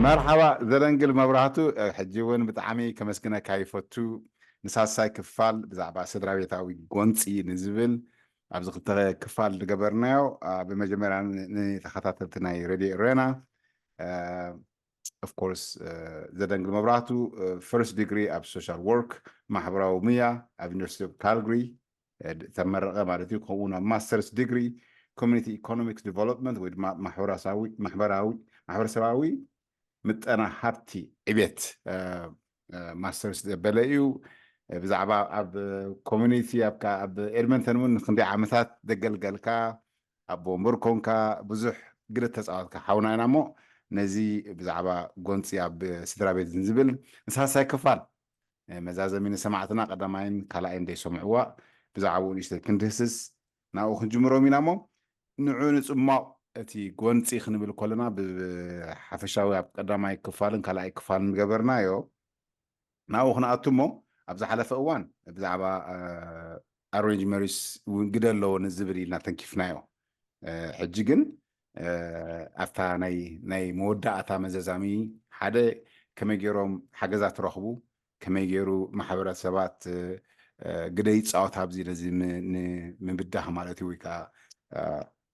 مرحبا زرنقل مبرهاتو حجيون بتعامي كمسكنا كايفوتو نساساي كفال بزعبا سدراويتاوي قونصي نزبل أبزغ تغي كفال دقبرناو بمجمران نتخطاتلتناي ريدي رينا of course زرنقل مبرهاتو first degree of social work محبراو مية of University of Calgary تمرغ مالتي كونا master's degree community economics development with محبراوي متأنا حبتي عبيت ماسترز بلايو بزعبا أب كوميونيتي أبكا أب إلمنتن من خندي عامثات دقلقلكا أبو مركونكا بزح قلت تسألك حاونا نامو نزي بزعبا قونسي أب سدرا بيت زنزبل نسها كفال مزازة من سمعتنا قدمين كلاين دي سمعوا بزعبو نيشتر كندسس ناو خنجمرو مينامو نعون صماء أتي قونسي خنبل كلنا بحفشاوي قدامي كفالن كلاي كفالن جبرنايو ناو خنا أتمو أبز حلف أوان بزعبا أرينج ماريس وقدلو نزبري ناتنكيفنايو حجيجن أفتا ناي مودة أتا مزازامي حدا كما يجيروم حاجزات رخبو كما يجيرو محاورات سبات قديت صوت هابزي لازم من بدها مالتي ويكا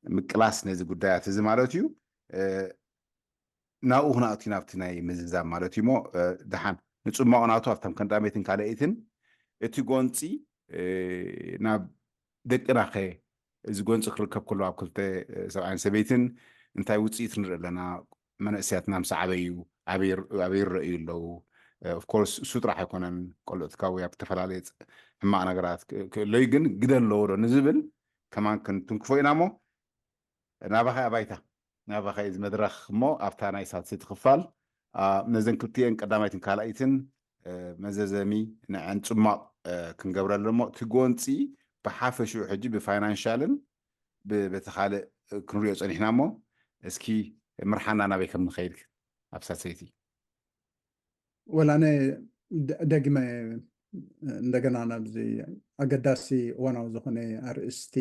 مكلاس نزي قدايات زي مالتيو ناو هنا أتينا بتناي مززام مالتيو مو دحان نتصم معوناتو أفتم كان داميتن كاليتن اتي قونتي ناب دقنا خي إذا قونت أخرج كله عقلته سواء سبيتن أنت وتصيت لنا من أسياتنا مسعبيو عبير رأي لو of course سود راح يكون كله تكوي بتفعل عليه هم أنا قرأت ليجن جدا لورا نزبل كمان كنت نكفي نامو نابخي أبيته نابخي إذا مدرخ مو أفتانا يسات ست خفال نزن كلتين قداميتن كالايتن مزازمي عن ثم كنقبر لهم تقونتي بحافشوا حجي بفاينانشالن بتخالق كنريوس أن إحنا مو اسكي مرحنا أنا بكم خيرك أبسط سيتي ولا أنا دقمة እንደገና ናብዚ ኣገዳሲ ዋናው ዝኾነ ኣርእስቲ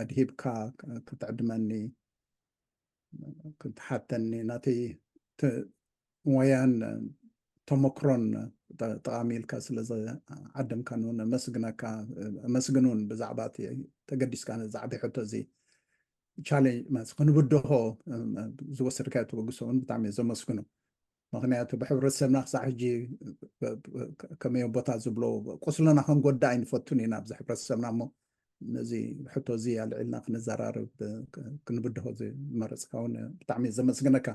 ኣድሂብካ ክትዕድመኒ ክትሓተኒ ናተይ ሞያን ተመክሮን ጠቃሚ ኢልካ ስለዝዓደምካ እውን መስግኑን ብዛዕባ ተገዲስካ ነዛዕቢ ሕቶ እዚ ቻሌንጅ ማለት ክንብድሆ ዝወሰድካዮ ተበግሶ እውን ብጣዕሚ ዘመስግኑ ምክንያቱ ብሕብረተሰብና ክሳብ ሕጂ ከመይ ቦታ ዝብሎ ቁስልና ክንጎዳ ኣይንፈቱን ኢና ኣብዚ ሕብረተሰብና እሞ ነዚ ሕቶ እዚ ኣልዒልና ክንዘራርብ ክንብድሆ ዝመረፅካ እውን ብጣዕሚ ዘመስግነካ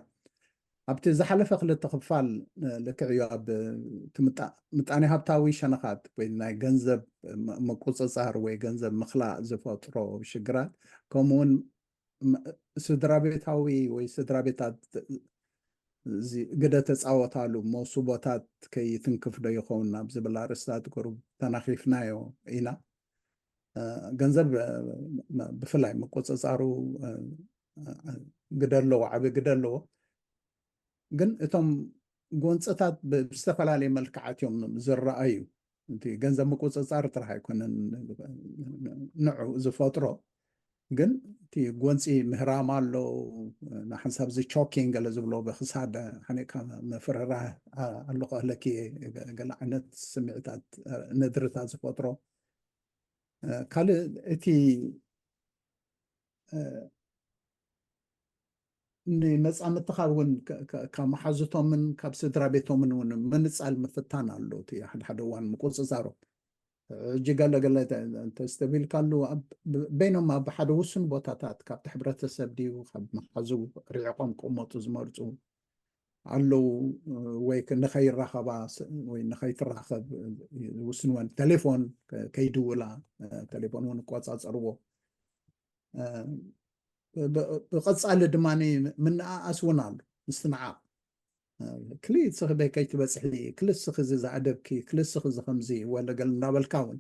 ኣብቲ ዝሓለፈ ክልተ ክፋል ልክዕዮ ኣብ ምጣኔ ሃብታዊ ሸነኻት ወይ ናይ ገንዘብ ምቁፅፃር ወይ ገንዘብ ምኽላእ ዝፈጥሮ ሽግራት ከምኡውን ስድራ ቤታዊ ወይ ስድራ ቤታት ግደ ተፃወታሉ መሱቦታት ከይትንክፍ ዶ ይኸውን ናብ ዝብል ኣርእስታት ቅሩብ ተናኺፍናዮ ኢና ገንዘብ ብፍላይ ምቁፅፃሩ ግደ ኣለዎ ዓብዪ ግደ ኣለዎ ግን እቶም ጎንፅታት ብዝተፈላለየ መልክዓት እዮም ዝረኣዩ እቲ ገንዘብ ምቁፅፃር ጥራሕ ኣይኮነን ንዑ ዝፈጥሮ ግን እቲ ጎንፂ ምህራም ኣሎ ንሓንሳብ ዚ ቾኪንግ ገለ ዝብሎ ብክሳድ ሓኒቕካ መፍርራህ ኣሎ ክህለኪ ገለ ዓይነት ስምዒታት ነድርታት ዝፈጥሮ ካልእ እቲ ንመፃምትኻ እውን ካብ መሓዝቶምን ካብ ስድራ ቤቶምን እውን ምንፃል ምፍታን ኣሎ እቲ ሓደ እዋን ምቁፅፃሮም ሕጂ ገለገለ ተስተቢልካሉ በይኖም ኣብ ሓደ ውሱን ቦታታት ካብቲ ሕብረተሰብ ድዩ ካብ መሓዙ ርዕቆም ክቕመጡ ዝመርፁ ኣለው ወይ ንኸይራኸባ ወይ ንኸይትራኸብ ውስንወን ቴሌፎን ከይድውላ ቴሌፎን እውን ቆፃፀርዎ ብቐፃሊ ድማኒ ምንኣኣስ እውን ኣሎ ምስትምዓቕ ክልስኽ በከይትበፅሒ ክልስኽ እዚ ዝዓደብኪ ክልስኽ እዚ ከምዚ ወለገል እናበልካ እውን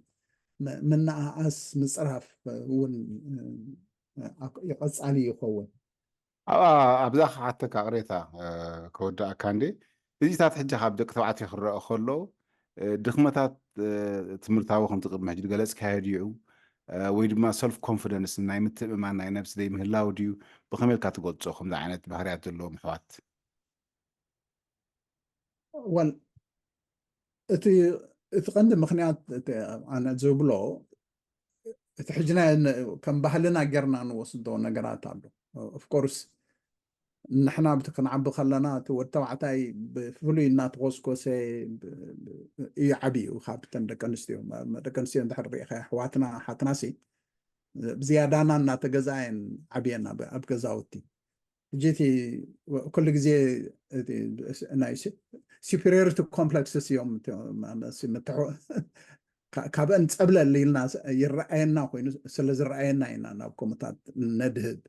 ምንኣኣስ ምፅራፍ እውን ይቐፃሊ ይኸውን ኣብዛ ክሓተካ ቅሬታ ከወዳእካ እንዴ እዚታት ሕጂ ካብ ደቂ ተባዕትዮ ክረአ ከሎ ድኽመታት ትምህርታዊ ከምቲ ቅድሚ ሕጂ ገለፅ ካየድዩ ወይ ድማ ሰልፍ ኮንፊደንስ ናይ ምትእምማን ናይ ነብሲ ዘይምህላው ድዩ ብኸመይ ኢልካ ትገልፆ ከምዚ ዓይነት ባህርያት ዘለዎም ኣሕዋት وال እቲ ቀንዲ ምክንያት ኣነ ዝብሎ እቲ ሕጅና ከም ባህልና ጌርና ንወስዶ ነገራት ኣሎ ኦፍኮርስ ንሕና ብቲ ክንዓቢ ከለና እቲ ወዲ ተባዕታይ ብፍሉይ እናተኮስኮሰ እዩ ዓብዩ ካብተን ደቂ ኣንስትዮ እንድሕር ሪኢኻ ኣሕዋትና ሓትናሲ ብዝያዳና እናተገዛአን ዓብየን ኣብ ገዛውቲ ሕጂ እቲ ኩሉ ግዜ ናይ ሱፐሪዮሪቲ ኮምፕሌክስስ እዮም ካብአን ፀብለል ኢልና ይረአየና ኮይኑ ስለ ዝረአየና ኢና ናብ ከምኡታት ነድህብ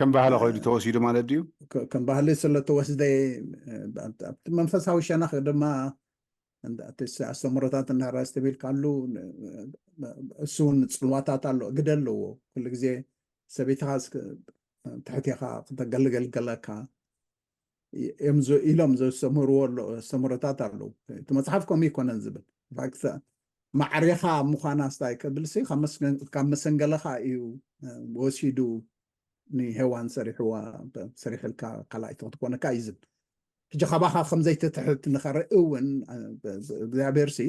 ከም ባህሊ ኮይኑ ተወሲዱ ማለት ድዩ ከም ባህሊ ስለተወስደ ኣብቲ መንፈሳዊ ሸነኽ ድማ ኣስተምህሮታት እንድሕር ዝተቢልካሉ እሱ እውን ፅልዋታት ኣሎ ግደ ኣለዎ ኩሉ ግዜ ሰበይትኻ ትሕቲኻ ክተገልገል ገለካ ኢሎም ዘስተምህርዎ ኣስተምህሮታት ኣለዉ እቲ መፅሓፍ ከምኡ ይኮነን ዝብል ማዕሪኻ ምዃና ስታይ ከብልሲ ካብ መሰንገለኻ እዩ ወሲዱ ንሄዋን ሰሪሕልካ ካልኣይቲ ክትኮነካ እዩ ዝብል ሕጂ ካባኻ ከምዘይትትሕት ንኸርኢ እውን እግዚኣብሔር ሲ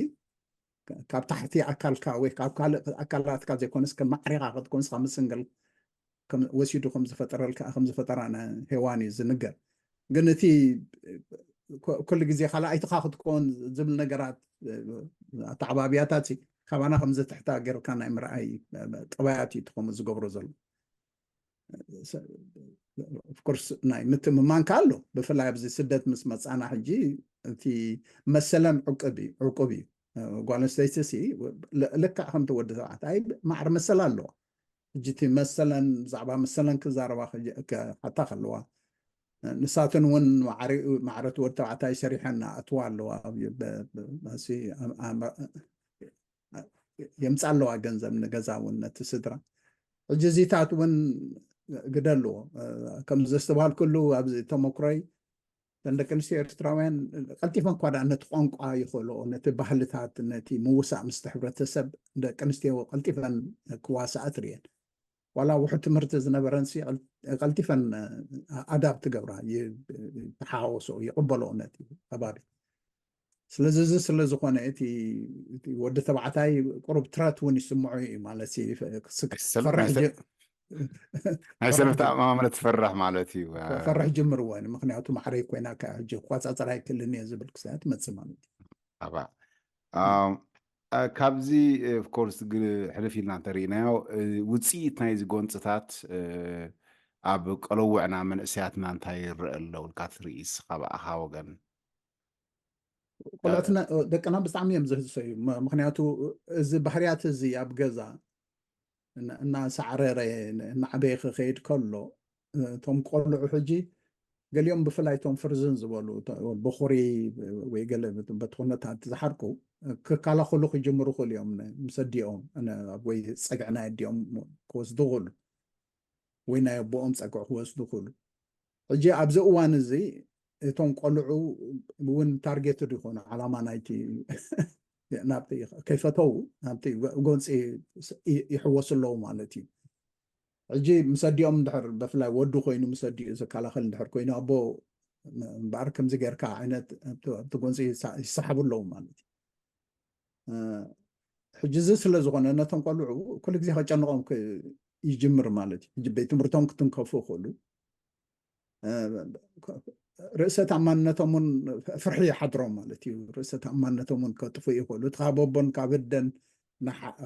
ካብ ታሕቲ ኣካልካ ወይ ካብ ካልእ ኣካላትካ ዘይኮነስ ከም ማዕሪኻ ክትኮንስ ካብ መሰንገል ወሲዱ ከምዝፈጠራና ሄዋን እዩ ዝንገር ግን እቲ ኩሉ ግዜ ካልኣይትኻ ክትኮን ዝብል ነገራት ኣተዓባብያታት ካባና ከምዘትሕታ ጌርካ ናይ ምርኣይ ጠባያት እዩ ትኸምኡ ዝገብሮ ዘሎ ኦፍኮርስ ናይ ምትምማንካ ኣሎ ብፍላይ ኣብዚ ስደት ምስ መፃና ሕጂ እቲ መሰለን ዕቁብ እዩ ጓል ኣንስተይቲ ልክዕ ከምቲ ወዲ ተባዕታይ ማዕረ መሰለ ኣለዋ ሕጂ እቲ መሰለን ብዛዕባ መሰለን ክዛረባ ሓታ ከለዋ ንሳትን እውን ማዕረት ወዲ ተባዕታይ ሰሪሐን ኣትዋ ኣለዋ የምፃ ኣለዋ ገንዘብ ንገዛ እውን ነቲ ስድራ ሕጂ እዚታት እውን ግደ ኣለዎ ከም ዘስተባሃል ኩሉ ኣብዚ ተመክሮይ ደቂ ኣንስትዮ ኤርትራውያን ቀልጢፈን እኳ ነቲ ቋንቋ ይኽእልኦ ነቲ ባህልታት ነቲ ምውሳእ ምስቲ ሕብረተሰብ ደቂ ኣንስትዮ ቀልጢፈን ክዋሳእ ትርየን ዋላ ውሑድ ትምህርቲ ዝነበረን ቀልጢፈን ኣዳብ ትገብራ ተሓዋወሶ ይቕበልኦ ነቲ ከባቢ ስለዚ እዚ ስለ ዝኾነ እቲ ወዲ ተባዕታይ ቁሩብ ትረት እውን ይስምዑ እዩ ማለት ናይ ሰብ ተኣማምነት ትፈርሕ ማለት እዩ ፈርሕ ጅምር ወይን ምክንያቱ ማዕረይ ኮይና ሕጂ ኳፃፀራ ይክልኒ ዝብል ክሳት መፅእ ማለት እዩ ካብዚ ኦፍኮርስ ሕልፍ ኢልና እንተሪእናዮ ውፅኢት ናይዚ ጎንፅታት ኣብ ቀለውዕና መንእስያትና እንታይ ይርአ ኣሎ ኢልካ ትርኢ ካብኣኻ ወገን ቆልዑትና ደቅና ብጣዕሚ እዮም ዝህሰዩ ምክንያቱ እዚ ባህርያት እዚ ኣብ ገዛ እናሳዕረረ እናዓበየ ክኸይድ ከሎ እቶም ቆልዑ ሕጂ ገሊኦም ብፍላይ እቶም ፍርዝን ዝበሉ ብኹሪ ወይ ገለ በቲ ኩነታት ዝሓርቁ ክከላኸሉ ክጅምሩ ክእሉ እዮም ምስ ኣዲኦም ወይ ፀግዒ ናይ ኣዲኦም ክወስዱ ክእሉ ወይ ናይ ኣቦኦም ፀግዒ ክወስዱ ክእሉ ሕጂ ኣብዚ እዋን እዚ እቶም ቆልዑ እውን ታርጌትድ ይኾኑ ዓላማ ናይቲ ናብቲ ከይፈተው ናብቲ ጎንፂ ይሕወሱ ኣለዉ ማለት እዩ ሕጂ ምስ ኣዲኦም እንድሕር ብፍላይ ወዱ ኮይኑ ምስ ኣዲኡ ዝከላኸል እንድሕር ኮይኑ ኣቦ እምበኣር ከምዚ ጌርካ ዓይነት ኣብቲ ጎንፂ ይሰሓቡ ኣለዉ ማለት እዩ ሕጂ እዚ ስለ ዝኾነ ነቶም ቆልዑ ኩሉ ግዜ ከጨንቆም ይጅምር ማለት እዩ ሕጂ ቤት ትምህርቶም ክትንከፉ ይኽእሉ ርእሰ ተኣማንነቶም እውን ፍርሒ ይሓድሮም ማለት እዩ ርእሰ ተኣማንነቶም እውን ከጥፉ ይኽእሉ እቲ ካብ ኣቦን ካብ ህደን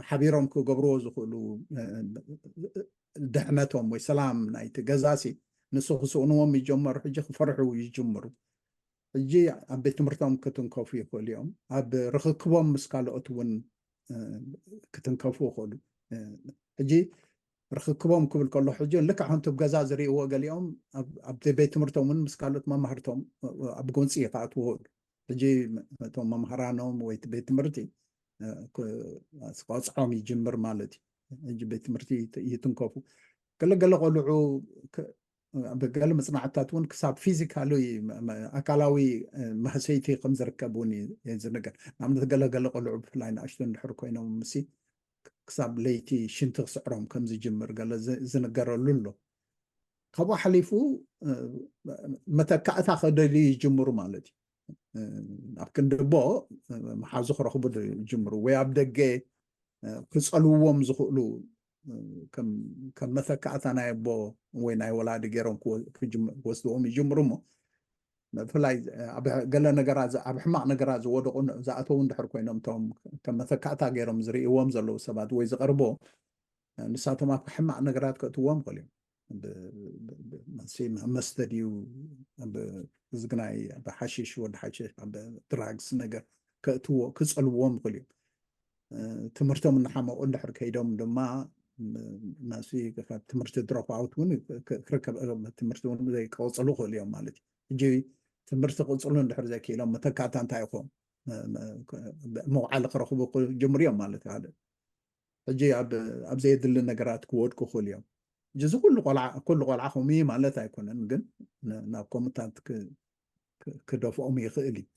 ሓቢሮም ክገብርዎ ዝኽእሉ ድሕነቶም ወይ ሰላም ናይቲ ገዛሲ ንሱ ክስእንዎም ይጀመሩ ሕጂ ክፈርሑ ይጅምሩ ሕጂ ኣብ ቤት ትምህርቶም ክትንከፉ ይኽእሉ እዮም ኣብ ርክክቦም ምስ ካልኦት እውን ክትንከፉ ይኽእሉ ሕጂ ርክክቦም ክብል ከሎ ሕጂ ልክዕ ከምቲ ብገዛ ዝርእይዎ ገሊኦም ኣብቲ ቤት ትምህርቶም እውን ምስ ካልኦት መምሃርቶም ኣብ ጎንፂ ከኣትዉ ይኽእሉ ሕጂ እቶም መምሃራኖም ወይ ቤት ትምህርቲ ክቆፅዖም ይጅምር ማለት እዩ ሕጂ ቤት ትምህርቲ ይትንከፉ ገለገለ ቆልዑ ብገለ መፅናዕትታት እውን ክሳብ ፊዚካሊ ኣካላዊ ማህሰይቲ ከም ዝርከብ እውን ዝነገር ንኣብነት ገለገለ ቆልዑ ብፍላይ ንኣሽቱ እንድሕር ኮይኖም ምሲ ክሳብ ለይቲ ሽንቲ ክስዕሮም ከም ዝጅምር ገለ ዝነገረሉ ኣሎ ካብኡ ሓሊፉ መተካእታ ከደልዩ ይጅምሩ ማለት እዩ ኣብ ክንድቦ መሓዙ ክረኽቡ ይጅምሩ ወይ ኣብ ደገ ክፀልውዎም ዝኽእሉ ከም መተካእታ ናይ ኣቦ ወይ ናይ ወላዲ ገይሮም ክወስድዎም ይጅምሩ እሞ ብፍላይ ገለ ነገራት ኣብ ሕማቕ ነገራት ዝወደቑ ዝኣተዉ እንድሕር ኮይኖም እቶም ከም መተካእታ ገይሮም ዝርእይዎም ዘለዉ ሰባት ወይ ዝቐርቦ ንሳቶም ኣብ ሕማቕ ነገራት ከእትዎም ክእል እዮም መስተ ድዩ ዝግናይ ብሓሺሽ ወዲ ሓሺሽ ድራግስ ነገር ከእትዎ ክፀልዎም ይኽእል እዮም ትምህርቶም እናሓመቑ እንድሕር ከይዶም ድማ ትምህርቲ ድሮፕ ኣውት እውን ክርከብ ትምህርቲ እውን ዘይቀፅሉ ክእል እዮም ማለት እዩ ሕጂ ትምህርቲ ቅፅሉ እንድሕር ዘይክኢሎም መተካእታ እንታይ ኢኹም መውዓሊ ክረኽቡ ክጅምሩ እዮም ማለት እዩ ሕጂ ኣብ ዘየድሊ ነገራት ክወድቁ ክእል እዮም እዚ ኩሉ ቆልዓ ከምኡ ማለት ኣይኮነን ግን ናብ ከምኡታት ክደፍኦም ይኽእል እዩ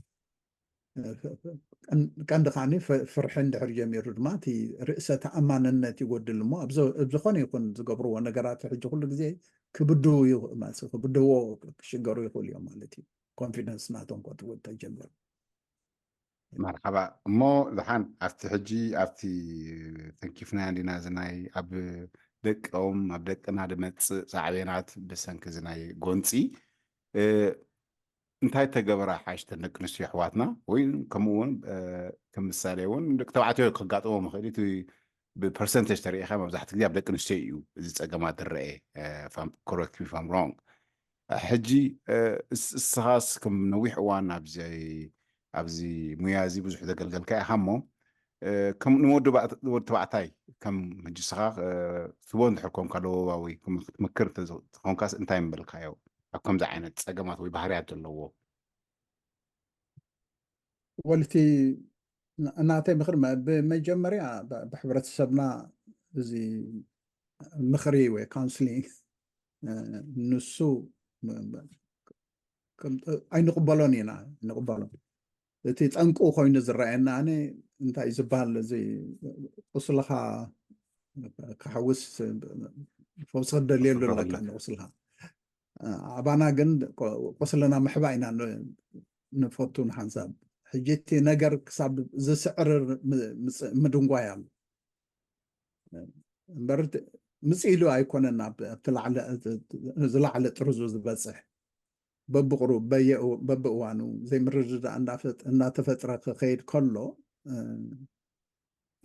ቀንዲ ከዓኒ ፍርሒ እንድሕር ጀሚሩ ድማ እቲ ርእሰ ተኣማንነት ይጎድል እሞ ኣብ ዝኾነ ይኹን ዝገብርዎ ነገራት ሕጂ ኩሉ ግዜ ክብድህዎ ክሽገሩ ይኽእሉ እዮም ማለት እዩ ኮንፊደንስ ናቶም ከትዎ ተጀመሩ መርሓባ እሞ ዝሓን ኣብቲ ሕጂ ኣብቲ ተንኪፍና እንዲና ዝናይ ኣብ ደቆም ኣብ ደቅና ድመፅእ ሳዕቤናት ብሰንኪ ዝናይ ጎንፂ እንታይ ተገበራ ሓሽተን ደቂ ኣንስትዮ ኣሕዋትና ወይ ከምኡ እውን ከም ምሳሌ እውን ደቂ ተባዕትዮ ክጋጥሞም ይኽእል እቲ ብፐርሰንቴጅ ተሪኢኻ መብዛሕትኡ ግዜ ኣብ ደቂ ኣንስትዮ እዩ እዚ ፀገማት ዝረአ ኮረክት ሚ ኢፍ ኣም ሮንግ ሕጂ እስኻስ ከም ነዊሕ እዋን ኣብዚ ሙያ እዚ ብዙሕ ዘገልገልካ ኢኻ እሞ ከም ንወዲ ተባዕታይ ከም ሕጂ እስኻ ትቦ እንድሕር ኮንካ ለወባዊ ክትምክር ትኾንካስ እንታይ ምበልካዮ ኣብ ከምዚ ዓይነት ፀገማት ወይ ባህርያት ዘለዎ ወልቲ እናተይ ምክሪ ብመጀመርያ ብሕብረተሰብና እዚ ምክሪ ወይ ካውንስሊንግ ንሱ ኣይንቕበሎን ኢና ንቕበሎ እቲ ጠንቁ ኮይኑ ዝረአየና ኣነ እንታይ እዩ ዝበሃል እዚ ቁስልኻ ክሓውስ ፈውሲ ክደልየሉ ኣለካ ንቁስልካ ኣባና ግን ቁስልና ምሕባእ ኢና ንፈቱ ንሓንሳብ ሕጂ እቲ ነገር ክሳብ ዝስዕር ምድንጓይ ኣሎ እምበር ምፅኢሉ ኣይኮነን ኣብቲ ዝላዕለ ጥርዙ ዝበፅሕ በብቕሩ በብእዋኑ ዘይምርድዳእ እናተፈጥረ ክኸይድ ከሎ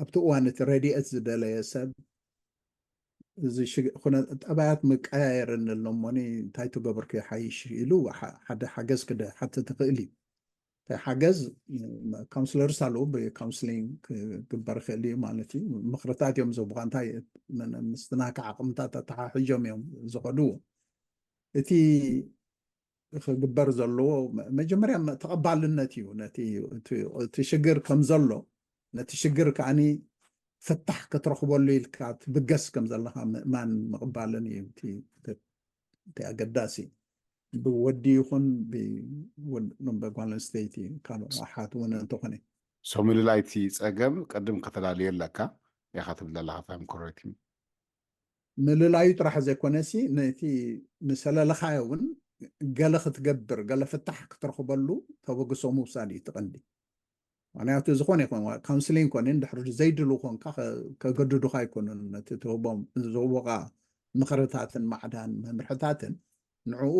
ኣብቲ እዋን እቲ ረድኤት ዝደለየ ሰብ እዚ ጠባያት ምቀያየር እንሎሞኒ እንታይ ትገብርክ ሓይሽ ኢሉ ሓደ ሓገዝ ክሓትት ትኽእል እዩ ሓገዝ ካውንስለርስ ኣለዉ ብካውንስሊንግ ክግበር ይኽእል እዩ ማለት እዩ ምክርታት እዮም ዝህቡካ እንታይ ምስትናካ ዓቕምታት ኣተሓሒጆም እዮም ዝኸድዎ እቲ ክግበር ዘለዎ መጀመርያ ተቐባልነት እዩ ነቲ ሽግር ከም ዘሎ ነቲ ሽግር ከዓኒ ፍታሕ ክትረኽበሉ ኢልካ ትብገስ ከም ዘለካ ምእማን ምቕባልን እዩ እቲ ኣገዳሲ ብወዲ ይኹን ብጓል ኣንስተይቲ ካልእ ኣሓት እውን እንተኾነ ሶምልላይ እቲ ፀገም ቅድም ከተላለየ ኣለካ ኢኻ ትብል ዘለካ ፋም ኮሬክት ምልላዩ ጥራሕ ዘይኮነሲ ነቲ ምሰለለኻዮ እውን ገለ ክትገብር ገለ ፍታሕ ክትረኽበሉ ተበግሶ ምውሳድ እዩ ትቐንዲ ምክንያቱ ዝኾነ ይኮን ካውንስሊንግ ኮነ እንድሕር ዘይድሉ ኮንካ ከገድዱካ ኣይኮኑን ነቲ ዝህቦካ ምክርታትን ማዕዳን መምርሕታትን ንዕኡ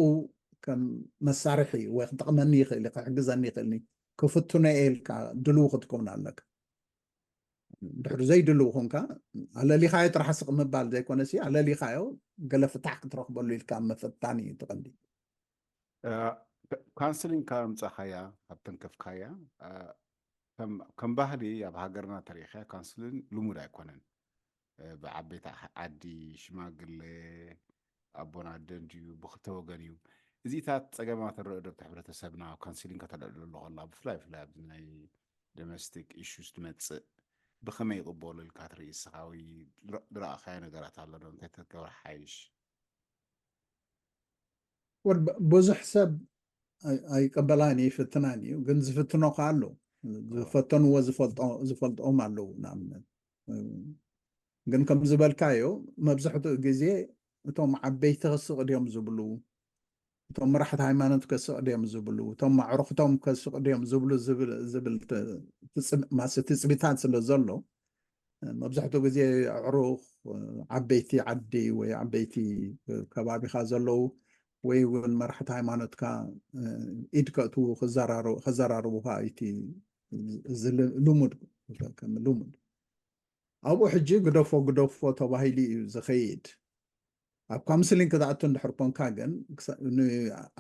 ከም መሳርሒ ወይ ክጠቕመኒ ይኽእል ክሕግዘኒ ይኽእልኒ ክፍቱነ ኢልካ ድልው ክትከውን ኣለካ ድሕሪ ዘይድልው ኮንካ ኣለሊኻዮ ጥራሕ ስቕ ምባል ዘይኮነሲ ኣለሊኻዮ ገለ ፍታሕ ክትረኽበሉ ኢልካ መፈታኒ እዩ ትቐንዲ ካውንስሊንግ ካብ ምፃኻያ ካብ ተንከፍካያ ከም ባህሊ ኣብ ሃገርና ተሪኢኻ ካውንስሊንግ ልሙድ ኣይኮነን ብዓበይቲ ዓዲ ሽማግለ ኣቦና ኣደን ድዩ ብክልተ ወገን እዩ እዚታት ፀገማት ንሪኦ ዶ ሕብረተሰብና ካውንስሊንግ ከተልዕለሉ ከላ ብፍላይ ኣብ ናይ ዶሜስቲክ ኢሹስ ትመፅእ ብኸመይ ይቕበሉ ኢልካ ትርኢ እስኻ ወይ ዝረኣኻዮ ነገራት ኣሎ ዶ እንታይ ተገብር ሓይሽ ብዙሕ ሰብ ኣይቀበላን ይፍትናን እዩ ግን ዝፍትኖካ ኣሎ ዝፈተንዎ ዝፈልጦም ኣለዉ ንኣብነት ግን ከም ዝበልካዮ መብዛሕትኡ ግዜ እቶም ዓበይቲ ክስቕ ድዮም ዝብሉ እቶም መራሕቲ ሃይማኖት ከስቕ ድዮም ዝብሉ እቶም ኣዕሩኽቶም ከስቕ ድዮም ዝብሉ ዝብል ማስ ትፅቢታት ስለ ዘሎ መብዛሕትኡ ግዜ ኣዕሩኽ ዓበይቲ ዓዲ ወይ ዓበይቲ ከባቢኻ ዘለው ወይ እውን መራሕቲ ሃይማኖትካ ኢድ ከእትዉ ከዘራርቡካ እቲ ልሙድ ልሙድ ኣብኡ ሕጂ ግደፎ ተባሂሉ እዩ ዝኸይድ ኣብ ካውንስሊንግ ክትኣቱ እንድሕር ኮንካ ግን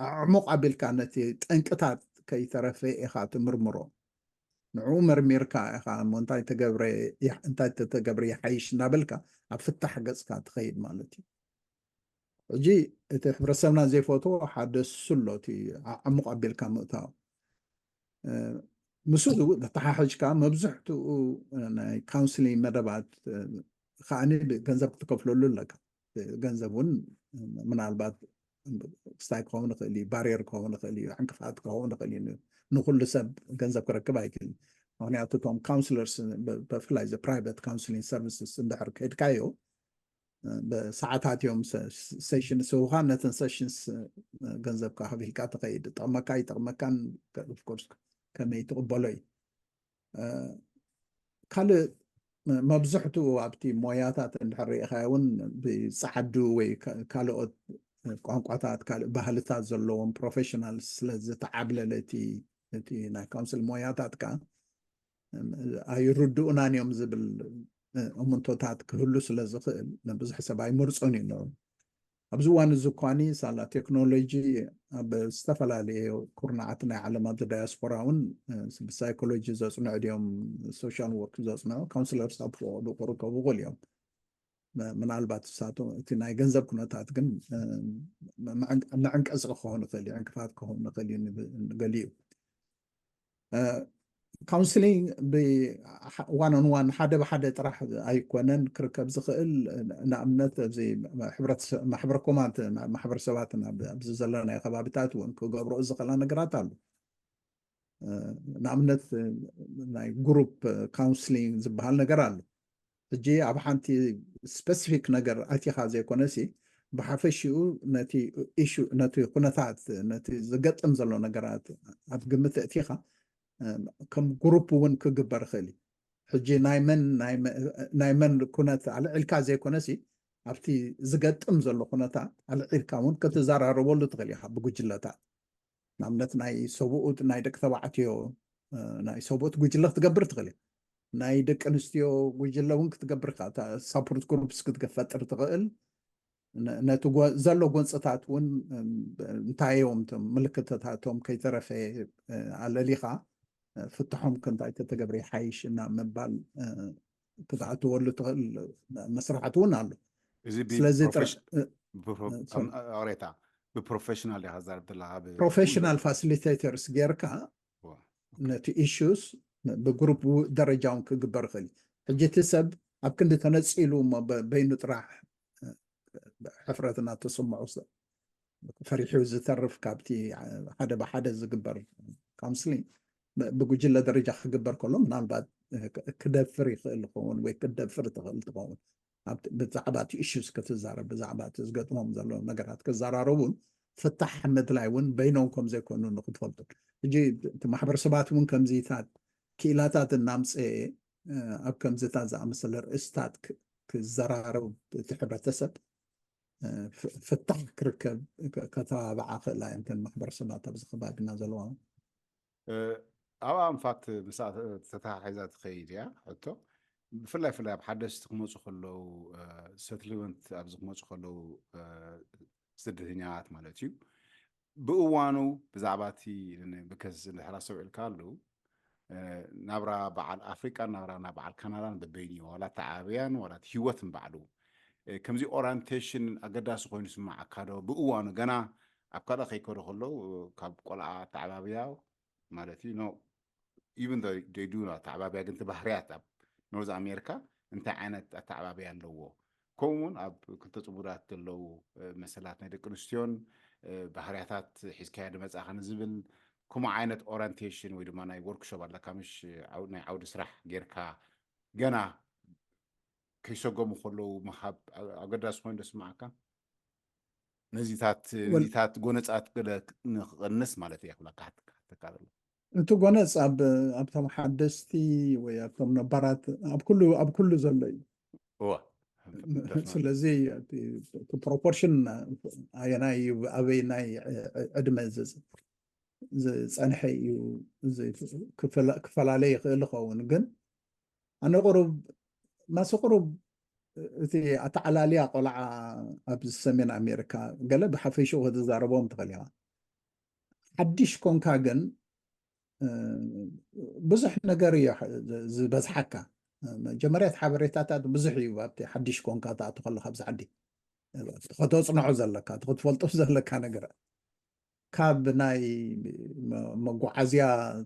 ኣዕሙቕ ኣቢልካ ነቲ ጠንቅታት ከይተረፈ ኢኻ ትምርምሮ ንዕኡ መርሚርካ ኢኻ እንታይ ተገብረ ይሓይሽ እናበልካ ኣብ ፍታሕ ገፅካ ትኸይድ ማለት እዩ ሕጂ እቲ ሕብረተሰብና ዘይፈትዎ ሓደ ስሎ እቲ ዓሙቕ ኣቢልካ ምእታው ምስኡ ተሓሕጅካ መብዛሕትኡ ናይ ካውንስሊንግ መደባት ከዓኒ ገንዘብ ክትከፍለሉ ኣለካ ገንዘብ እውን ምናልባት ስታይ ክኸውን ይኽእል እዩ ባርየር ክኸውን ይኽእል እዩ ዕንቅፋት ክኸውን ይኽእል እዩ ንኩሉ ሰብ ገንዘብ ክረክብ ኣይክእልን ምክንያቱ እቶም ካውንስለርስ ብፍላይ ፕራይቬት ካውንስሊንግ ሰርቪስስ እንድሕር ከድካዮ ብሰዓታት እዮም ሴሽን ስውካ ነተን ሴሽንስ ገንዘብካ ከፊልካ ትኸይድ ጥቕመካ ይጠቕመካን ኦፍኮርስ ከመይ ትቕበሎ እዩ ካልእ መብዛሕትኡ ኣብቲ ሞያታት እንድሕር ሪኢኻ እውን ብፃዓዱ ወይ ካልኦት ቋንቋታት ካልእ ባህልታት ዘለዎም ፕሮፌሽናል ስለዝተዓብለለ እቲ ናይ ካውንስል ሞያታትካ ኣይርድኡናን እዮም ዝብል እሙንቶታት ክህሉ ስለ ዝኽእል ንብዙሕ ሰብ ኣይምርፆን እዩ ነሩ ኣብዚ እዋን እዚ እኳኒ ሳላ ቴክኖሎጂ ኣብ ዝተፈላለየ ኩርናዓት ናይ ዓለማት ዳያስፖራ እውን ብሳይኮሎጂ ዘፅንዑ ድዮም ሶሻል ወርክ ዘፅንዑ ካውንስለርስ ኣብ ፍቅዱ ክርከቡ ይኽእሉ እዮም ምናልባት እሳቶም እቲ ናይ ገንዘብ ኩነታት ግን መዕንቀፂ ክኸውን ይኽእል እዩ ዕንቅፋት ክኸውን ይኽእል እዩ ገሊኡ ካውንስሊንግ ብዋን ኦን ዋን ሓደ ብሓደ ጥራሕ ኣይኮነን ክርከብ ዝኽእል ንኣብነት ኣብዚ ማሕበረሰባትን ኣብዚ ዘለና ከባቢታት እውን ክገብርኦ ዝኽእላ ነገራት ኣሉ ንኣብነት ናይ ግሩፕ ካውንስሊንግ ዝበሃል ነገር ኣሎ ሕጂ ኣብ ሓንቲ ስፔሲፊክ ነገር ኣቲኻ ዘይኮነሲ ብሓፈሽኡ ነቲ ኢሹ ነቲ ኩነታት ነቲ ዝገጥም ዘሎ ነገራት ኣብ ግምት እቲኻ ከም ግሩፕ እውን ክግበር ይኽእል ሕጂ ናይ መን ኩነት ኣልዒልካ ዘይኮነሲ ኣብቲ ዝገጥም ዘሎ ኩነታት ኣልዒልካ እውን ክትዘራርበሉ ትኽእል ኢኻ ብጉጅለታት ንኣብነት ናይ ሰብኡት ናይ ደቂ ተባዕትዮ ናይ ሰብኡት ጉጅለ ክትገብር ትኽእል ኢኻ ናይ ደቂ ኣንስትዮ ጉጅለ እውን ክትገብር ኢኻ ሳፖርት ግሩፕስ ክትፈጥር ትኽእል ነቲ ዘሎ ጎንፅታት እውን እንታይ እዮም ምልክትታቶም ከይተረፈ ኣለሊኻ ፍትሖም ክንታይ ተተገብረ ይሓይሽ እና ምባል ክትኣትወሉ ትኽእል መስራሕቲ እውን ኣሎ ስለዚ ሬታ ብፕሮፌሽናል ኢኻ ዛርብ ዘለካ ፕሮፌሽናል ፋሲሊቴተርስ ጌርካ ነቲ ኢሹስ ብግሩፕ ደረጃ እውን ክግበር ይኽእል ሕጂ እቲ ሰብ ኣብ ክንዲ ተነፂሉ በይኑ ጥራሕ ሕፍረት እናተሰምዑ ፈሪሑ ዝተርፍ ካብቲ ሓደ ብሓደ ዝግበር ካውንስሊንግ ብጉጅለ ደረጃ ክግበር ከሎ ምናልባት ክደፍር ይኽእል ክኸውን ወይ ክደፍር ትኽእል ትኸውን ብዛዕባ እቲ ኢሹስ ክትዛረብ ብዛዕባ እቲ ዝገጥሞም ዘሎ ነገራት ክዘራረቡን ፍታሕ ምድላይ እውን በይኖም ከም ዘይኮኑ ንክትፈልጡ ሕጂ እቲ ማሕበረሰባት እውን ከምዚታት ክኢላታት እናምፅአ ኣብ ከምዚታት ዝኣመሰለ ርእስታት ክዘራረብ እቲ ሕብረተሰብ ፍታሕ ክርከብ ከተባብዓ ክእላ እንተን ማሕበረሰባት ኣብዚ ከባቢና ዘለዋ ኣብኣ እንፋክት ምስ ተተሓሒዛ ትኸይድ እያ ሕቶ ብፍላይ ኣብ ሓደስቲ ክመፁ ከለው ሰትልመንት ኣብዚ ክመፁ ከለው ስደተኛታት ማለት እዩ ብእዋኑ ብዛዕባ እቲ ብከስ ንድሕር ሰውዒልካ ኣለው ናብራ በዓል ኣፍሪቃ ናብራ በዓል ካናዳን በበይን እዩ ዋላ ተዓብያን ዋላ ሂወትን ባዕሉ ከምዚ ኦሪንቴሽን ኣገዳሲ ኮይኑ ይስማዓካ ዶ ብእዋኑ ገና ኣብ ካልእ ከይከዱ ከለው ካብ ቆልዓ ተዓባብያ ማለት እዩ ኖ ኢቨን ዶይ ዱ ተዓባብያ ግን ባህርያት ኣብ ኖርዝ ኣሜሪካ እንታይ ዓይነት ኣተዓባብያ ኣለዎ ከምኡውን ኣብ ክልተ ፅቡዳት ዘለው መሰላት ናይ ደቂ ኣንስትዮን ባህርያታት ሒዝካያ ድመፃኻ ንዝብል ከምኡ ዓይነት ኦሪንቴሽን ወይ ድማ ናይ ወርክሾፕ ኣለካ ምሽ ናይ ዓውዲ ስራሕ ጌርካ ገና ከይሰገሙ ከለው ምሃብ ኣገዳሲ ኮይኑ ደስማዓካ نزيتات قونت كده نقنس مالتي ياكل كحت انتو قناص ابتم حدثتي ويابتم نبرات اب كله زلي هو سلازي بروبورشن ايناي ابي ناي ادمز زي صنحي زي كفل عليه خلقون جن انا قرب ما سقرب تي اتعلاليا قلع اب سمين امريكا قال بحفيشو هذا زاربهم تغليها حدش كون كاغن بزح نجارية بزحكا جمريات حبريتات بزح يبقى حدش كون كاتا تخلى خبز عدي تخطو صنعو زلكا تخطو فلطو زلكا نجرا كاب ناي مقعزيا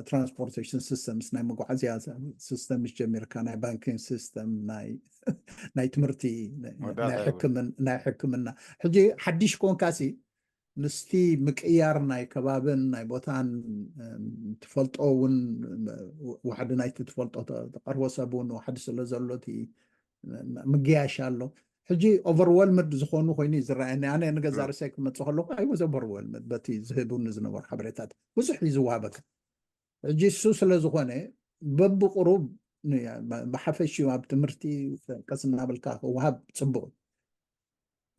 ترانسبورتيشن سيستمز ناي مقعزيا سيستمز جمير كان ناي بانكين سيستم ناي تمرتي ناي حكمنا حجي حدش كون كاسي نستي مكيار ناي كبابن ناي بوتان تفلطون واحد ناي تفلطو تقروا سابون واحد سلازلوتي مقياش الله حجي اوفرويلمد زخونو خويني زرعني انا نغزا رسيك متصخلو اي واز اوفرويلمد بتي زهبون زنبر حبريتات بزح يزوابك حجي سو سلازخونه بب قروب بحفشي واب تمرتي قسنا بالكاف وهاب صبغ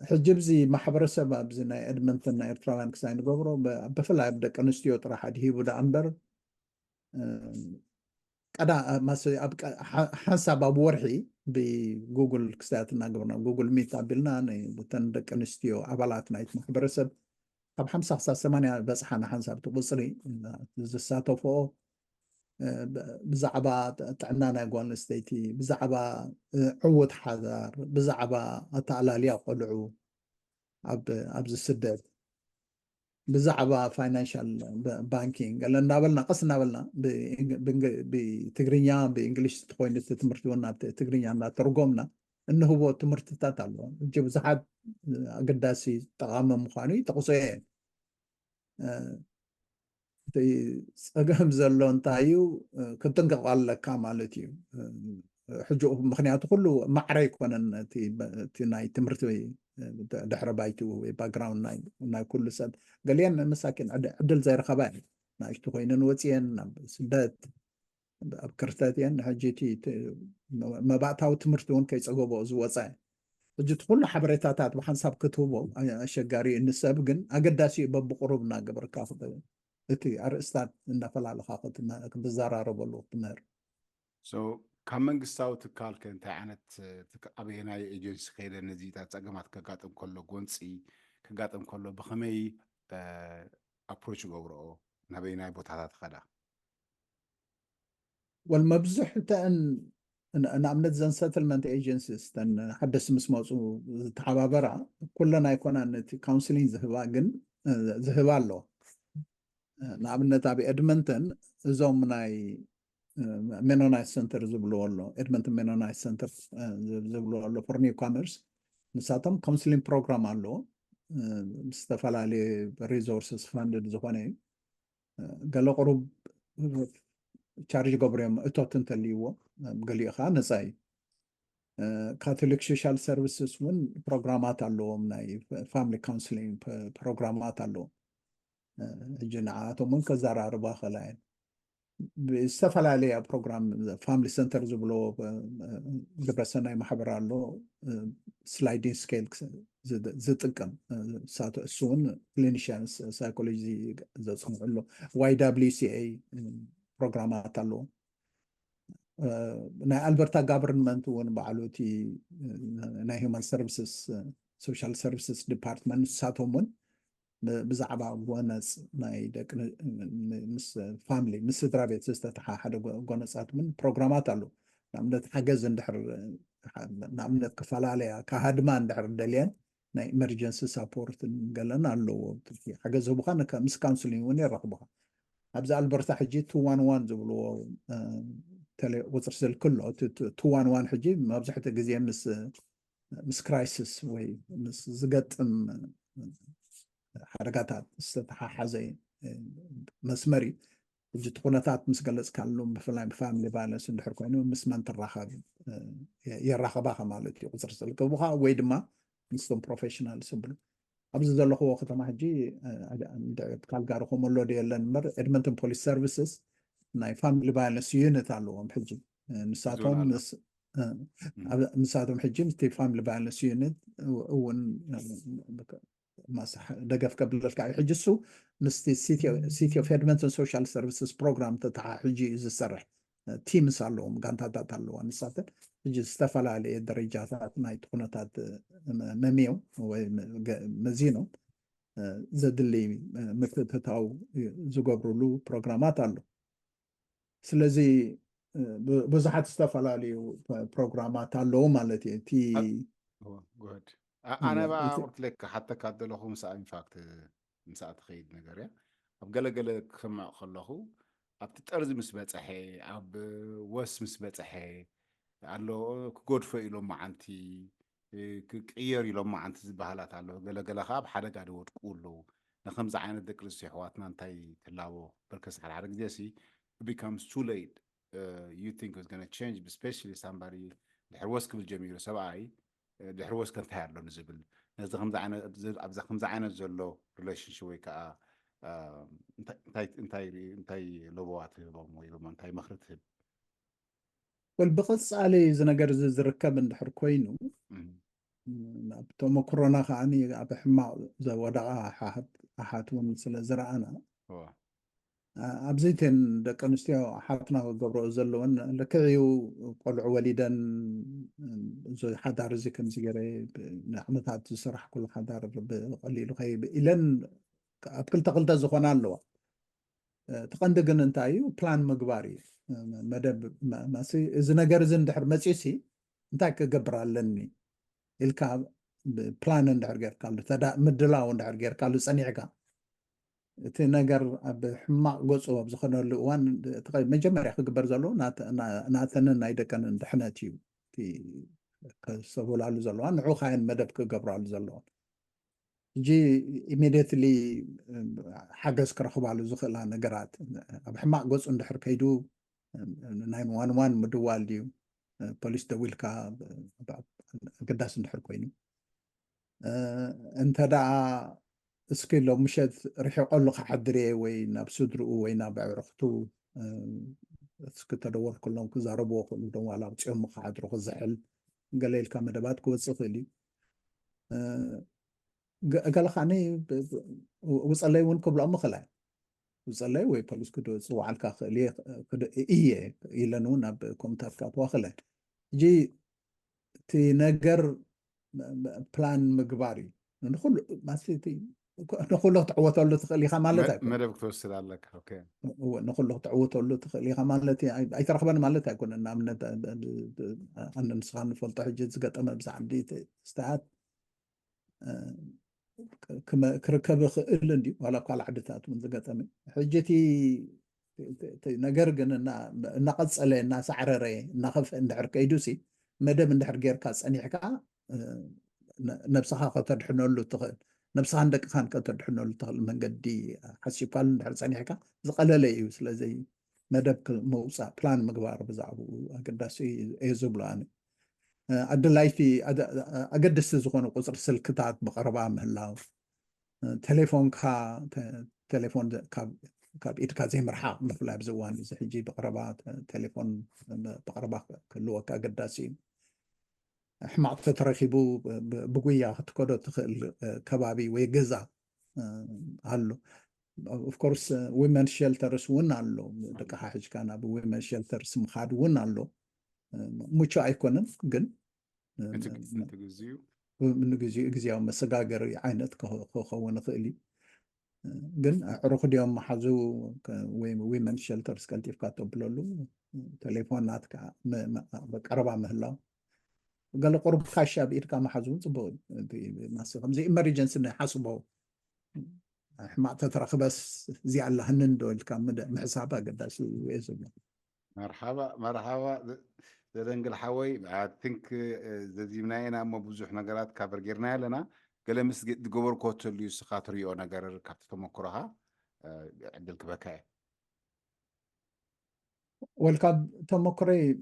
حجي بزي محبرسب ابزي ناي ادمنتن ناي ارترالان كساين غبرو بفلا يبدا كنستيو طرح ادهي بدا انبر قدا ما حسب ورحي بجوجل كستاتنا قبلنا جوجل ميت قبلنا بتندك انستيو عبالات نايت محبرسب طب 5 بس حنا حنسب تبصري زساتو فوق بزعبا تعنانا يقول ستيتي بزعبا عود حذر بزعبا اتعلاليا قلعو عب السدد بزعبا فاينانشال بانكينج قال نابلنا قص نابلنا بتجرينيا بانجلش تخوين تمرتونا بتجرينيا ترجمنا انه هو تمرت تاتالو جيب زحد قداسي تغام مخاني تقصين تي سقام زلون تايو كنت قال لك كمالتي حجو مخنيات كله معري كونن تي ناي تمرتوي دحر بايتو باك جراوند ناي كل سب قال لي انا مساكن عدل زي رخباني نايش تخوين وتين سدات بكرتاتين حجيتي ما بعتها تمرتون كي صغبو زوصاي جت كل حبريتات بحسب كتبه اشغاري النسب جن اقداسي بقربنا قبر كافه اتي ارستات ان فلا خاطت ما بزاراربلو تمر كم من قصة تكال كنت عنت أبينا إيجنس خير النزيتات أجمعت كقاتم كله جونسي كقاتم كله بخمي أبروش جورو نبينا بوتات خدا والمبزح تأن أنا عملت زن سيتلمنت ايجنسيز تن حدث مسموع تحابرة كلنا يكون أن كونسلين زهواجن زهوالو نعمل تابي إدمنتن زوم ناي مينونايت سنتر زبلولو إدمنتن مينونايت سنتر زبلولو فور نيو كوميرس نساتم كونسلين بروجرام علو مستفعل عليه ريسورسز فاندد زخاني قالوا قرب تشارج قبرهم اتوتن تليو قالي خا نساي كاثوليك سوشيال سيرفيسز ون بروجرامات علوم ناي فاميلي كونسلينج بروجرامات علوم جناعات ومن كزار أربعة خلاين بيستفعل عليه بروجرام فاميلي سنترز بلو قبل سنة محبر علو سلايدين سكيل زتقم ساتو سون كلينيشانز سايكولوجي زصنع له واي دبليو سي اي بروجرامات له نا البرتا غفرنمنت ون بعلوتي نا هيومن سيرفيسز سوشيال سيرفيسز ديبارتمنت ساتومن بزعبا ونس ناي دك مس فاميلي مس درابيت استتحا حدا غونسات من بروجرامات له نعملت حجز ندحر نعملت كفاله عليها كهدمان دحر دليان ناي ايمرجنسي سابورت قالنا له حجز هو بخنا كمس كونسلينج وين يرقبها ابزع البرتا حجي 211 زبلو تلي وترسل كله 211 حجي ما بزحت غزي مس كرايسيس وي مس زقطم حركات استتحاحزي مسمري جت خونتات مس قلص كالهم بفلاي بفاملي بالانس ندحر كوينو مس من تراخب يراخباها مالتي وترسل كبوها ويدما ንስቶም ፕሮፌሽናል ስብሉ ኣብዚ ዘለኹዎ ከተማ ሕጂ ካልጋሪኹም ኣሎ የለን እምበር ኤድመንተን ፖሊስ ሰርቪስስ ናይ ፋሚሊ ቫዮለንስ ዩኒት ኣለዎም ሕጂ ንሳቶም ሕጂ ምስቲ ፋሚሊ ቫዮለንስ ዩኒት እውን ደገፍ ከብለልካ እዩ ሕጂ እሱ ምስቲ ሲቲ ኦፍ ኤድመንተን ሶሻል ሰርቪስስ ፕሮግራም ሕጂ እዩ ዝሰርሕ ቲምስ ኣለዎም ጋንታታት ኣለዋ ንሳተን ሕጂ ዝተፈላለየ ደረጃታት ናይ ኩነታት መሚዮም ወይ መዚኖም ዘድሊ ምክትታው ዝገብርሉ ፕሮግራማት ኣሎ ስለዚ ብዙሓት ዝተፈላለዩ ፕሮግራማት ኣለዉ ማለት እዩ እቲ ኣነ ቁርት ለክ ሓተ ካደለኹ ምሳ ኢንፋክት ምሳ ትኸይድ ነገር እያ ኣብ ገለገለ ክስማዕ ከለኹ ኣብቲ ጠርዚ ምስ በፅሐ ኣብ ወስ ምስ በፅሐ ኣሎ ክጎድፎ ኢሎም መዓንቲ ክቅየር ኢሎም መዓንቲ ዝበሃላት ኣለዉ ገለገለ ከዓ ኣብ ሓደጋ ድወድቁ ኣለዉ ንከምዚ ዓይነት ደቂ ኣንስትዮ ኣሕዋትና እንታይ ክላቦ በርከስ ሓደ ግዜ ሲ becomes too late you think it's going to change especially somebody ድሕሪ ወስ ክብል ጀሚሩ ሰብኣይ ድሕሪ ወስ ከንታይ ኣሎ ንዝብል ነዚ ኣብዛ ከምዚ ዓይነት ዘሎ ሪሌሽንሽፕ ወይ ከዓ እንታይ ለቦዋት ህቦም ወይ ድማ እንታይ መኽሪ ትህብ ብቐፃሊ እዚ ነገር ዝርከብ እንድሕር ኮይኑ ናብ ተመክሮና ከዓኒ ኣብ ሕማቕ ዘወደቓ ኣሓት እውን ስለ ዝረኣና ኣብዘይተን ደቂ ኣንስትዮ ሓፍትና ክገብርኦ ዘለወን ልክዕዩ ቆልዑ ወሊደን ሓዳር እዚ ከምዚ ገይረ ንዓመታት ዝስራሕ ኩሉ ሓዳር ብቐሊሉ ኢለን ኣብ ክልተ ዝኾና ኣለዋ ትቐንዲ ግን እንታይ እዩ ፕላን ምግባር እዩ መደብ እዚ ነገር እዚ እንድሕር መፂሲ እንታይ ክገብር ኣለኒ ኢልካ ፕላን እንድሕር ጌርካሉ ምድላው እንድሕር ጌርካሉ ፀኒዕካ እቲ ነገር ኣብ ሕማቕ ገፁ ኣብ ዝኾነሉ እዋን መጀመርያ ክግበር ዘለዎ ናተንን ናይ ደቀንን ድሕነት እዩ ከሰብላሉ ዘለዋ ንዑ ካየን መደብ ክገብራሉ ዘለዎን ሕጂ ኢሚድየትሊ ሓገዝ ክረኽባሉ ዝኽእላ ነገራት ኣብ ሕማቕ ገፁ እንድሕር ከይዱ 911 ምድዋል ድዩ ፖሊስ ደዊልካ ኣገዳሲ እንድሕር ኮይኑ እንተ ደኣ እስኪ ሎ ምሸት ርሒቆሉ ክሓድር እየ ወይ ናብ ስድርኡ ወይ ናብ ኣዕርኽቱ እስኪ ተደወል ከሎም ክዛረብዎ ክእሉ ደዋል ኣውፂኦም ክሓድሩ ክዝሕል ገለ ኢልካ መደባት ክወፅእ ክእል እዩ ገለ ከዓኒ ውፀለይ እውን ክብልኦም ምኽእላይ ውፀለይ ወይ ፖሊስ ክፅዋዓልካ ክእል እየ ኢለን እውን ኣብ ኮሚታት ክኣትዋ ክእለን ሕጂ እቲ ነገር ፕላን ምግባር እዩ ንኩሉ ንኩሉ ክትዕወተሉ ትኽእል ኢኻ ማለት ኣይኮነን መደብ ክትወስድ ኣለካ ንኩሉ ክትዕወተሉ ትኽእል ኢኻ ማለት ኣይተረኽበን ማለት ኣይኮነን ንኣብነት ኣነ ንስኻ ንፈልጦ ሕጂ ዝገጠመ ብዛዕባ ስተያት ክርከብ ክእል እንድዩ ዋላ ኣብ ካልእ ዓድታት እውን ዝገጠመ ሕጂ እቲ ነገር ግን እናቐፀለ እናሳዕረረ እናኸፍአ እንድሕር ከይዱ ሲ መደብ እንድሕር ጌርካ ፀኒዕካ ነብስኻ ከተድሕነሉ ትኽእል ነብስኻን ደቅኻን ከተድሕነሉ ትኽእል መንገዲ ሓሲብካሉ እንድሕር ፀኒዕካ ዝቐለለ እዩ ስለዚ መደብ ምውፃእ ፕላን ምግባር ብዛዕባኡ ኣገዳሲ እየ ዝብሎ ኣነ ኣድላይቲ ኣገደስቲ ዝኾኑ ቁፅሪ ስልክታት ብቐረባ ምህላው ቴሌፎንካ ቴሌፎን ካብ ኢድካ ዘይምርሓቕ ብፍላይ ኣብዚ እዋን እዚ ሕጂ ብቐረባ ቴሌፎን ብቐረባ ክህልወካ ኣገዳሲ እዩ ሕማቕ ተተረኺቡ ብጉያ ክትከዶ ትኽእል ከባቢ ወይ ገዛ ኣሎ ኦፍኮርስ ዊመን ሸልተርስ እውን ኣሎ ደቅኻ ሕጅካ ናብ ዊመን ሸልተርስ ምኻድ እውን ኣሎ ሙቹ ኣይኮነን ግን ግዜያዊ መሰጋገሪ ዓይነት ክኸውን ይኽእል እዩ ግን ዕሩኽ ድዮም መሓዙ ወይ ዊመን ሸልተርስ ቀልጢፍካ ተብለሉ ቴሌፎናትካ በቀረባ ምህላው ገለ ቁርብ ካሻ ብኢድካ መሓዙ እውን ፅቡቅ እዩ ከምዚ ኢመርጀንሲ ሓስቦ ሕማቕ ተተረኽበስ እዚ ኣላህንን ዶ ኢልካ ምሕሳብ ኣገዳሲ እየ ዝብሎ መርሓባ ዘደንግል ሓወይ ቲንክ ዘዚምና ኢና እሞ ብዙሕ ነገራት ካበር ጌርና ኣለና ገለ ምስ ዝገበርኮ ተልዩ ስኻ ትሪኦ ነገር ካብቲ ተመክሮኻ ዕድል ክበካ እየ والكاب تمكري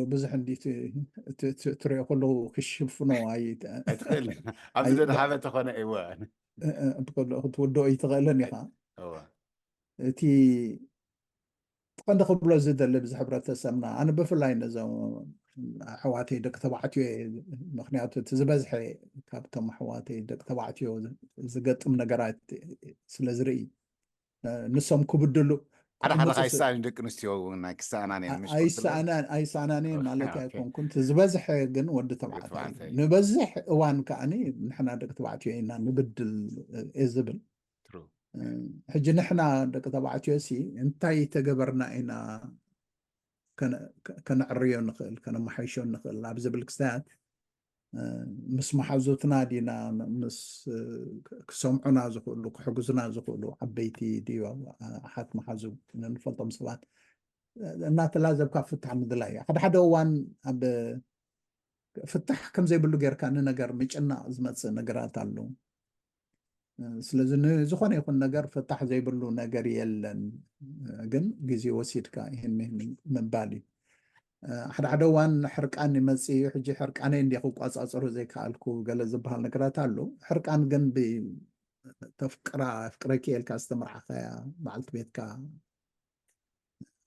بزح عندي تري كله كشفنو أي أتخيل عبد الله حابة تكون إيوان بقول تودو أي تغلني ها هو تي قند خبرة زد اللي بزح برتسمنا أنا بفلاي نزو حواتي دك تبعتي مخنيات تزبزحي كابتم حواتي دك تبعتي زقت من نجارات سلزري نسم كبدلو على حلقة يسأل دك نستيو كسانانين مش أي سانانين مالتي أوكي. كنت زبزح جن ود تبعتي تبعتي. نبزح وان كأني نحنا دك تبعتي إن نبدل إزبل ترو حجي نحنا دك تبعتي سي انتي تجبرنا إنا كان عريون نخل كان محيشون نخل لابز بالكستات مس محازوتنا دينا مس كسمعنا زقولو كحجزنا زقولو عبيتي ديوا حات محازو نفضل مسلات النات لازم كفتح مدلايا حد وان اب فتح كم زي بلو غير كان نجر ميچنا ازمت نجرات አሉ ስለዚህ ዝኾነ ይኹን ነገር ፍታሕ ዘይብሉ ነገር የለን ግን ግዜ ወሲድካ ይህን ምባል ሓደ ሓደ እዋን ሕርቃን ይመፅ ሕጂ ሕርቃነ እንዲ ክቋፃፀሩ ዘይከኣልኩ ገለ ዝበሃል ነገራት ኣሎ ሕርቃን ግን ፍቅረኪ ኢልካ ዝተመርዓኸያ በዓልቲ ቤትካ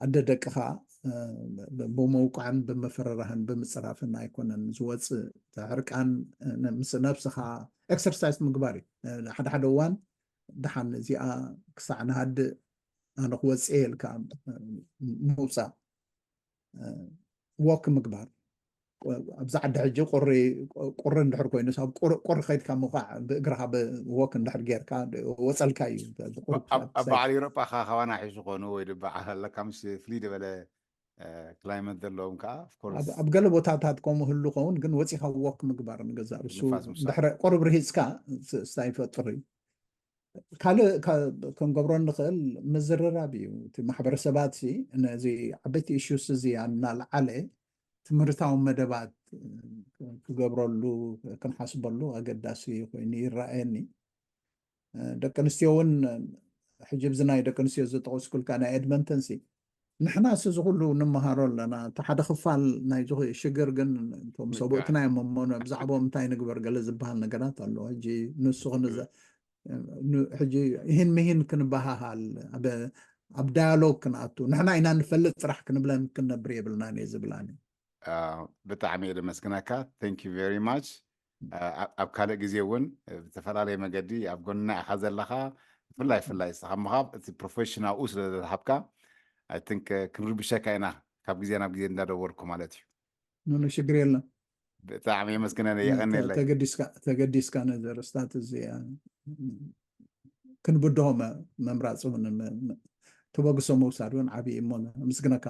ኣደ ደቅኻ ብመውቃዕን ብምፍርራህን ብምፅራፍን ኣይኮነን ዝወፅእ ሕርቃን ምስ ነብስኻ ኤክሰርሳይዝ ምግባር እዩ ሓደ ሓደ እዋን ድሓን እዚኣ ክሳዕ ንሃድእ ኣነ ክወፅእ ኢልካ ምውፃእ ወክ ምግባር ኣብዛ ዓዲ ሕጂ ቁሪ እንድሕር ኮይኑስ ኣብ ቁሪ ከይድካ ምውቃዕ ብእግርኻ ወክ እንድሕር ጌርካ ወፀልካ እዩ ኣብ በዓል ኤውሮጳ ካባና ሒዙ ኮኑ ወይ ድማ ኣለካ ምስ ፍልይ ዝበለ ክላይመት ዘለዎም ከዓ ኣብ ገለ ቦታታት ከምኡ ህሉ ኸውን ግን ወፂኻ ወክ ምግባር ንገዛእ ርሱ ድሕሪ ቁርብ ርሂፅካ ስታይ ይፈጥር እዩ ካልእ ክንገብሮ ንኽእል ምዝርራብ እዩ እቲ ማሕበረሰባት ነዚ ዓበይቲ ኢሹስ እዚ እናልዓለ ትምህርታዊ መደባት ክገብረሉ ክንሓስበሉ ኣገዳሲ ኮይኑ ይረኣየኒ ደቂ ኣንስትዮ እውን ሕጂ ብዚ ናይ ደቂ ኣንስትዮ ዝጠቐስኩልካ ናይ ኤድመንተንሲ ንሕና እዚ ኩሉ ንምሃሮ ኣለና እቲ ሓደ ክፋል ናይ ሽግር ግን እቶም ሰብኡትና እዮም እሞ ብዛዕቦም እንታይ ንግበር ገለ ዝበሃል ነገራት ኣሎ ሕጂ ንሱ ሕጂ ይህን ምሂን ክንበሃሃል ኣብ ዳያሎግ ክንኣቱ ንሕና ኢና ንፈልጥ ጥራሕ ክንብለን ክንነብር የብልናን እየ ዝብላኒ ብጣዕሚ እየ ደመስግነካ ቴንክ ዩ ቨሪ ማች ኣብ ካልእ ግዜ እውን ብዝተፈላለየ መገዲ ኣብ ጎንና ኢኻ ዘለኻ ብፍላይ እስኻ ምኻብ እቲ ፕሮፌሽናልኡ ስለ ዝሃብካ I think ክንርብሸካ ኢና ካብ ግዜ ናብ ግዜ እንዳደወልኩ ማለት እዩ ሽግር የለን ብጣዕሚ የመስግነኒ የቀኒለይ ተገዲስካ ነዚ ርስታት እዚ ክንብድሆ መምራፅ እውን ተበግሶ መውሳድ እውን ዓብዪ እሞ ምስግነካ